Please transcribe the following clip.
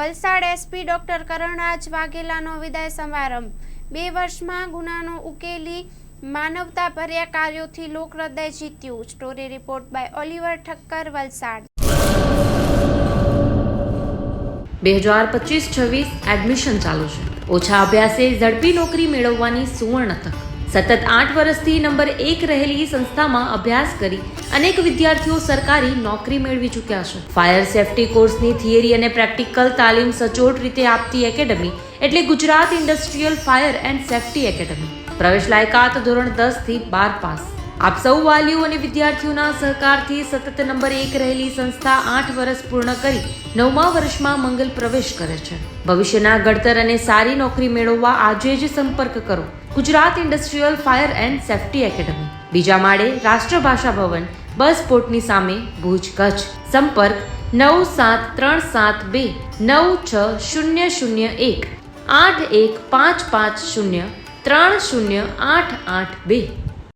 Valsad SP doctor Karanraj વાઘેલાનો વિદાય સમારંભ। 2 વર્ષમાં ગુનાનો ઉકેલી માનવતાભર્યા કાર્યોથી લોકહૃદય જીત્યું। Story report by Oliver Thakkar, Valsad. 2025-26 admission ચાલુ છે। ઓછા અભ્યાસે ઝડપી નોકરી મેળવવાની સુવર્ણ તક। સતત 8 વર્ષથી નંબર 1 રહેલી સંસ્થામાં અભ્યાસ કરી અનેક વિદ્યાર્થીઓ સરકારી નોકરી મેળવી ચૂક્યા છે। ફાયર સેફટી કોર્સની થિયરી અને પ્રેક્ટિકલ તાલીમ સચોટ રીતે આપતી એકેડમી એટલે Gujarat industrial fire and safety academy. પ્રવેશ લાયકાત ધોરણ 10 થી 12 પાસ। આપ સૌ વાલીઓ અને વિદ્યાર્થીઓના સહકારથી સતત નંબર 1 રહેલી સંસ્થા 8 વર્ષ પૂર્ણ કરી 9મા વર્ષમાં મંગલ પ્રવેશ કરે છે। ભવિષ્યના ઘડતર અને સારી નોકરી મેળવવા આજે જ સંપર્ક કરો Gujarat industrial fire and safety academy, બીજા માળે રાષ્ટ્રભાષા ભવન, બસ પોર્ટની સામે, ભુજ, કચ્છ। સંપર્ક 9737296001 8155030882।